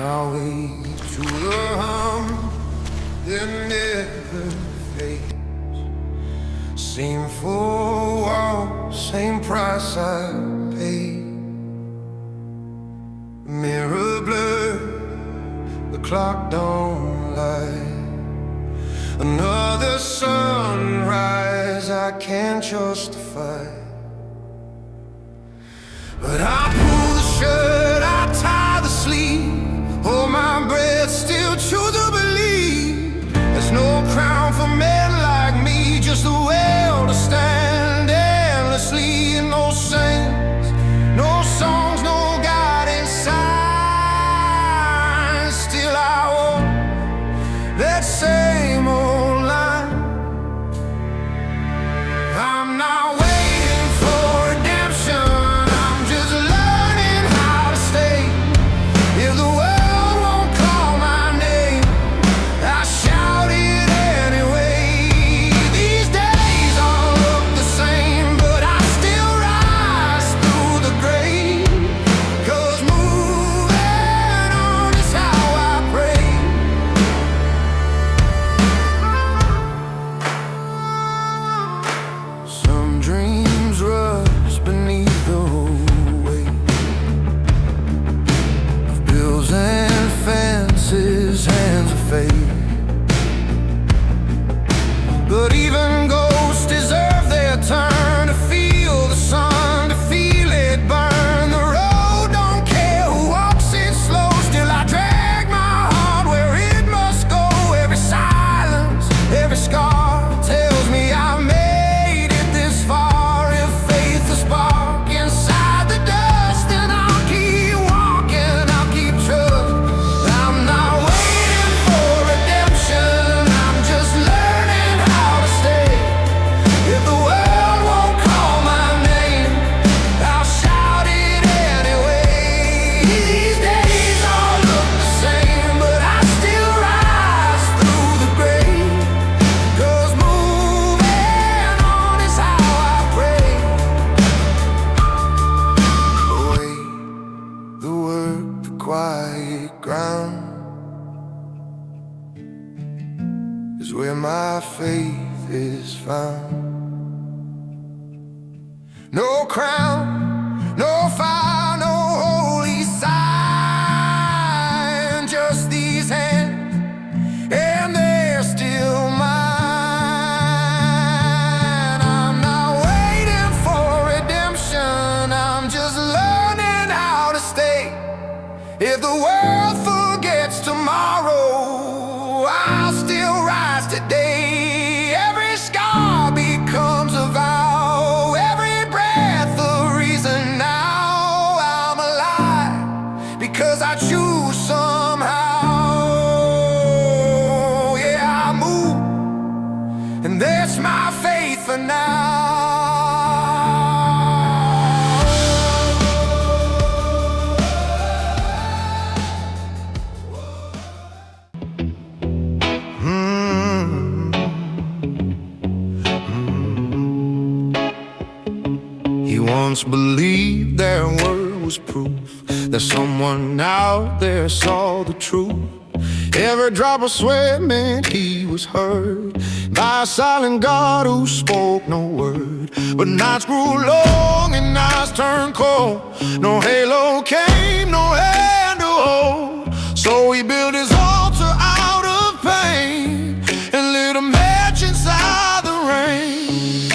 I'll wait to the hum that never fades. Same four walls, same price I paid. Mirror blur, the clock don't lie. Another sunrise I can't justify. But I pull the shirt, I tie the sleeve, hold my breath, still choose to believe. There's no crown for men like me, just a will to stand endlessly. No saints, no songs, no guiding signs. Still I walk that same old line. I'm not waiting for redemption, I'm just learning how to stay. If the world won't call my name, I shout it anyway. These days all look the same, but I still rise through the grave. 'Cause moving on is how I pray. Some dreams rust beneath the weight of bills and fences, hands of fate. But even ghosts deserve their turn to feel the sun, to feel it burn. The road don't care who walks it slow. Still I drag my heart where it must go. Every silence, every scar tells me I've made it this far. If faith is spark inside the dust, then I'll keep walking, I'll keep trust. I'm not waiting for redemption, I'm just learning how to stay. If the world won't call my name, I'll shout it anyway. These days all look the same, but I still rise through the grave. 'Cause moving on is how I pray. Away the work, the quiet ground is where my faith is found. No crown, no fire, no holy sign, just these hands, and they're still mine. I'm not waiting for redemption, I'm just learning how to stay. If the world forgets tomorrow, I'll still rise today. Every scar becomes a vow, every breath a reason. Now I'm alive because I choose somehow. Yeah, I move, and that's my faith for now. He once believed their word was proof that someone out there saw the truth. Every drop of sweat meant he was heard by a silent God who spoke no word. But nights grew long and nights turned cold. No halo came, no hand to hold. So he built his altar out of pain and lit a match inside the rain.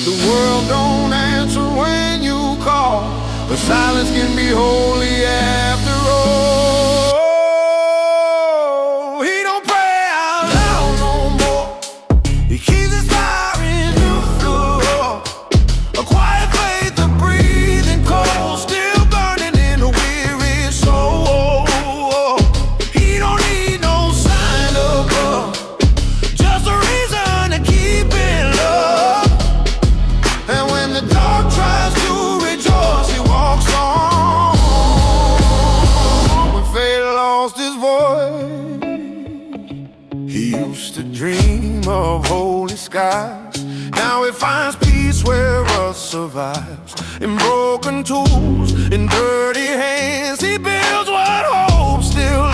The world don't answer when you call, but silence can be holy after all. He don't pray out loud no more, he keeps inspiring you through a quiet faith, a breathing cold, still burning in a weary soul. He don't need no sign above, just a reason to keep it love. And when the dark tries to rejoice, he walks on. When fate lost his voice, he used to dream of holy skies. Now he finds peace where rust survives. In broken tools, in dirty hands, he builds what hope still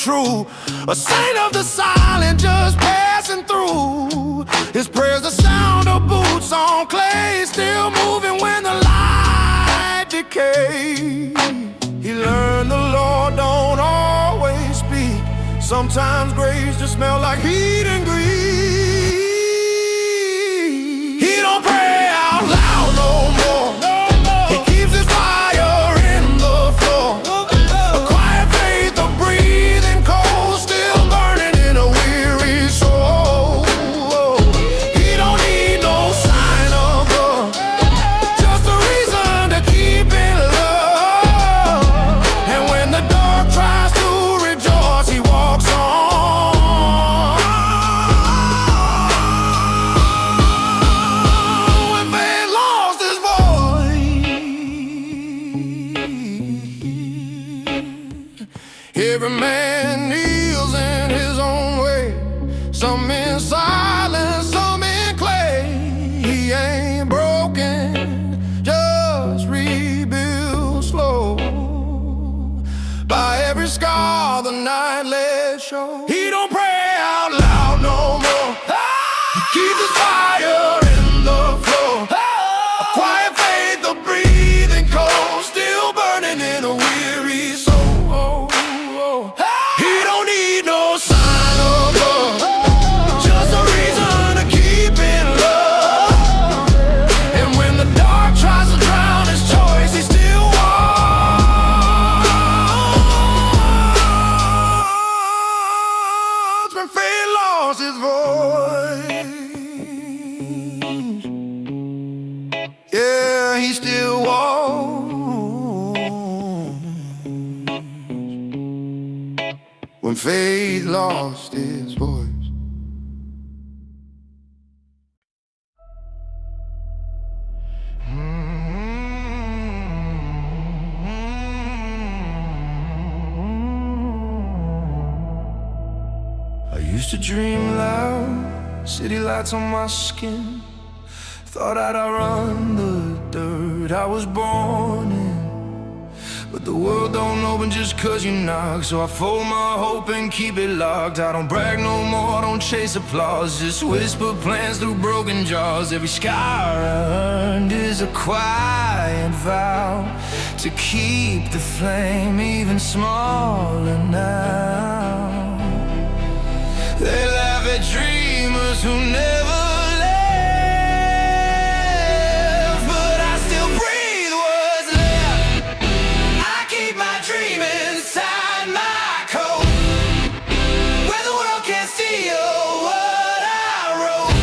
true. A saint of the silent, just passing through. His prayers the sound of boots on clay, still moving when the light decay. He learned the Lord don't always speak. Sometimes grace just smell like heat and greed. He don't pray out loud no more. He keeps his fire in the floor. A quiet faith, a breathing coal, still burning in a weary soul. He don't need no sign of love, just a reason to keep in love. And when the dark tries to rejoice, he walks on. When faith lost his voice, every man kneels in his own way. Some in silence, some in clay. He ain't broken, just rebuild slow. By every scar the night let show. He don't pray out loud no more. He keeps his fire in the floor. A quiet faith, a breathing coal, still burning in a weary soul. He don't need no sign of love, just a reason to keep in love. And when the dark tries to drown his choice, he still walks. When faith lost his voice, yeah, he still walks. When faith lost its voice. I used to dream loud, city lights on my skin. Thought I'd outrun the dirt I was born in. But the world don't open just cause you knock, so I fold my hope and keep it locked. I don't brag no more, don't chase applause, just whisper plans through broken jaws. Every scar earned is a quiet vow to keep the flame even smaller now. They laugh at dreamers who never left, but I still breathe what's left. I keep my dream inside my coat, where the world can't steal what I wrote.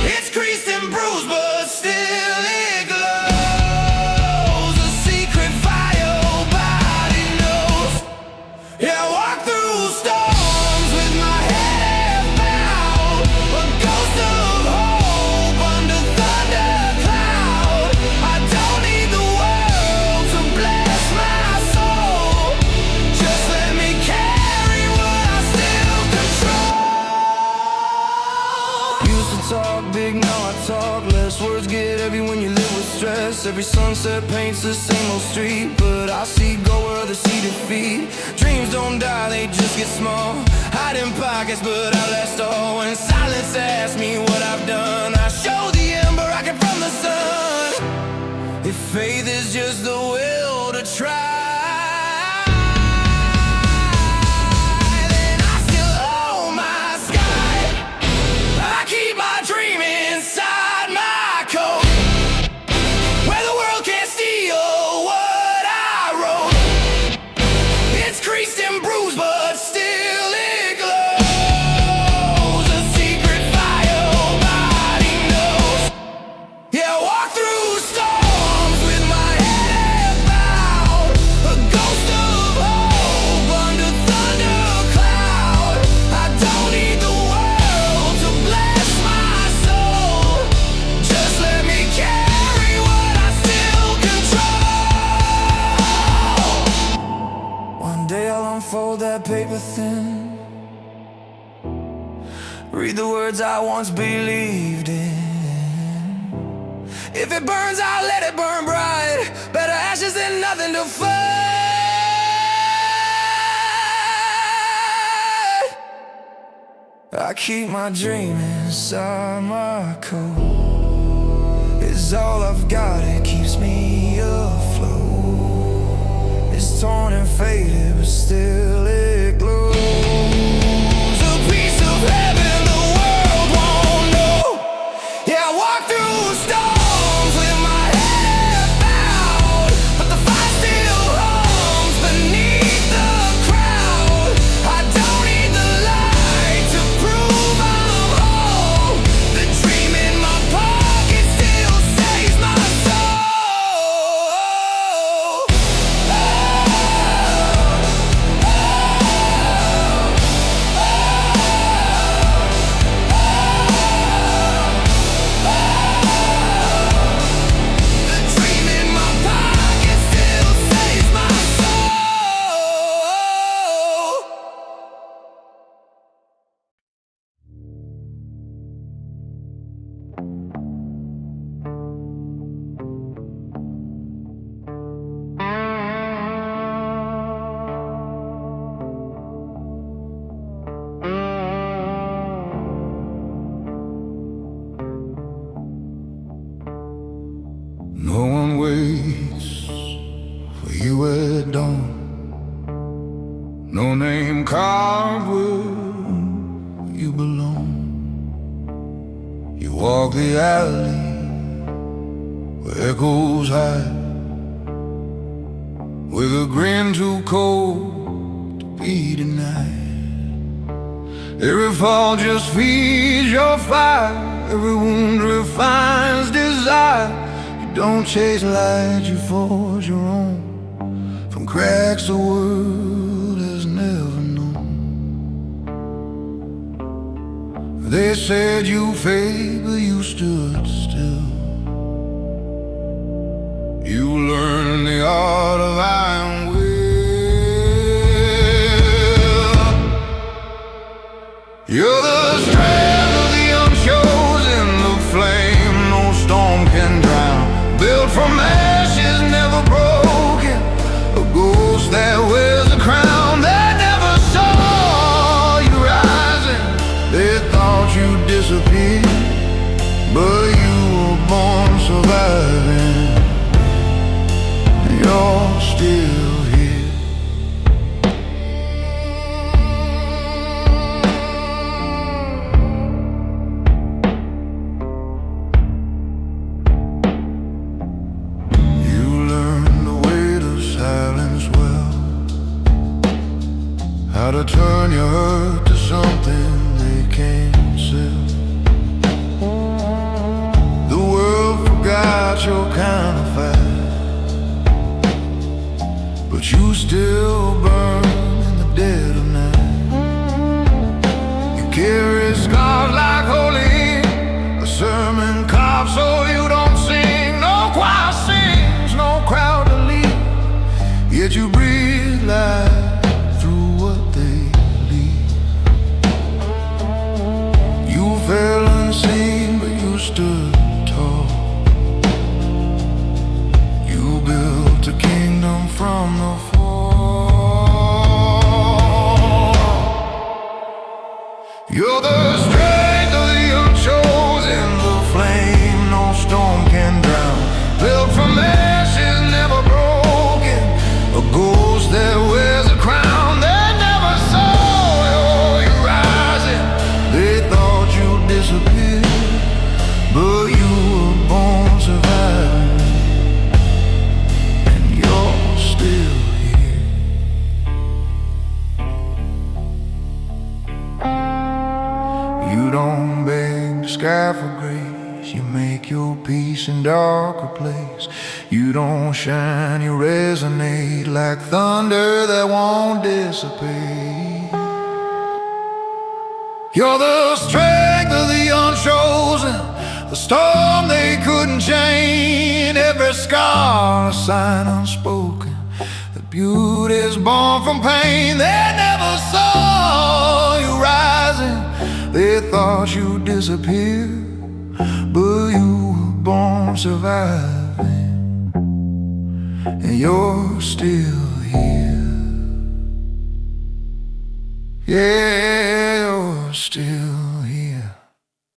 It's creased and bruised, but still it glows. A secret fire your body knows. Yeah, I walk through storms with my head bowed, a ghost of hope under thundercloud. I don't need the world to bless my soul, just let me carry what I still control. Used to talk big, now I talk less. Words get heavy when you live with stress. Every sunset paints the same old street, but I see go where others see defeat. Dreams don't die, they just get small. Hide in pockets, but I last all. When silence asks me what I've done, I show the ember I get from the sun. If faith is just the will to try, then I still own my sky. I keep my dream inside my coat, where the world can't steal what I wrote. It's creased and bruised, but still it glows. A secret fire your body knows. Yeah, I walk through storms with my head bowed, a ghost of hope under thundercloud. I don't need the world to bless my soul, just let me carry what I still control. One day I'll unfold that paper thin, read the words I once believed in. If it burns, I'll let it burn bright. Better ashes than nothing to fight. I keep my dream inside my coat. It's all I've got, it keeps me afloat. It's torn and faded, but still it glows. A piece of heaven the world won't know. Yeah, I walk through storms with my head bowed, but the fire still hums beneath the crowd. I don't need the light to prove I'm whole. The dream in my pocket still saves my soul. The dream in my pocket still saves my soul. No one waits for you at dawn. No name carved where you belong. You walk the alley where echoes hide, with a grin too cold to be denied. Every fall just feeds your fire, every wound refines desire. Don't chase light, you forge your own from cracks the world has never known. They said you fade, but you stood still. You learned the art of iron will. You're the strength of the unchosen, the flame no storm can drown. Built from ashes, never broken, a ghost that wears a crown. They never saw you rising, they thought you disappeared, but you were born surviving. You're still here. How to turn your hurt to something they can't sell. The world forgot your kind of fight, but you still burn in the dead of night. You carry scars like holy ink, a sermon carved so you don't sing. No choir sings, no crowd to lead, yet you breathe life. Fell unseen, but you stood tall. You built a kingdom from the fall. You're the strength of the unchosen, the flame no storm can drown. Built from ashes, never broken, a ghost that wears a crown. They never saw you rising, they thought you disappeared, but you were born surviving, and you're still here. You don't beg the sky for grace, you make your peace in darker place. You don't shine, you resonate like thunder that won't dissipate. You're the strength of the unchosen, the storm they couldn't chain. Every scar, a sign unspoken, the beauty's born from pain. They never saw you rising, they thought you disappeared, but you were born surviving, and you're still here. Yeah, you're still.